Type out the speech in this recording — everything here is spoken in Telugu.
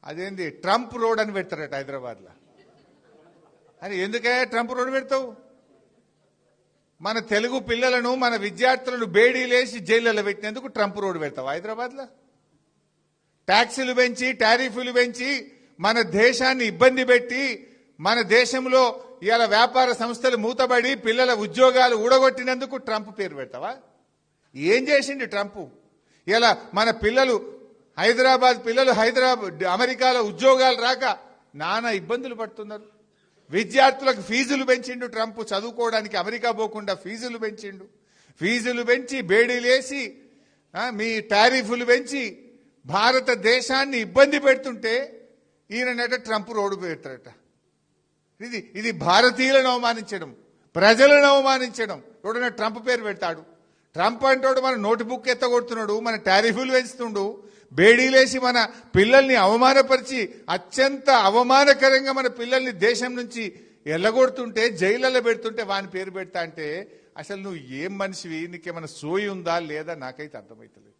అదేంది ట్రంప్ రోడ్ అని పెడతారట హైదరాబాద్లో. అని ఎందుకే ట్రంప్ రోడ్ పెడతావు? మన తెలుగు పిల్లలను మన విద్యార్థులను బేడీలేసి జైళ్ళలో పెట్టినందుకు ట్రంప్ రోడ్ పెడతావు హైదరాబాద్లో? ట్యాక్సులు పెంచి టారిఫ్లు పెంచి మన దేశాన్ని ఇబ్బంది పెట్టి మన దేశంలో ఇవాళ వ్యాపార సంస్థలు మూతబడి పిల్లల ఉద్యోగాలు ఊడగొట్టినందుకు ట్రంప్ పేరు పెడతావా? ఏం చేసిండు ట్రంప్? ఇలా మన పిల్లలు హైదరాబాద్ పిల్లలు అమెరికాలో ఉద్యోగాలు రాక నానా ఇబ్బందులు పడుతున్నారు. విద్యార్థులకు ఫీజులు పెంచిండు ట్రంప్. చదువుకోవడానికి అమెరికా పోకుండా ఫీజులు పెంచిండు. ఫీజులు పెంచి బేడీలేసి మీ టారిఫ్లు పెంచి భారతదేశాన్ని ఇబ్బంది పెడుతుంటే ఈయనట ట్రంప్ రోడ్డు పెడతారట. ఇది భారతీయులను అవమానించడం, ప్రజలను అవమానించడం. ఎవడన్నా ట్రంప్ పేరు పెడతాడు? ట్రంప్ అంటాడు మన నోట్బుక్ ఎత్తగొడుతున్నాడు, మన టారిఫ్లు పెంచుతుండు, బేడీలేసి మన పిల్లల్ని అవమానపరిచి అత్యంత అవమానకరంగా మన పిల్లల్ని దేశం నుంచి ఎల్లగొడుతుంటే జైళ్ళలో పెడుతుంటే వాని పేరు పెడతా అంటే అసలు నువ్వు ఏం మనిషివి? నీకేమైనా సోయి ఉందా లేదా నాకైతే అర్థమవుతలేదు.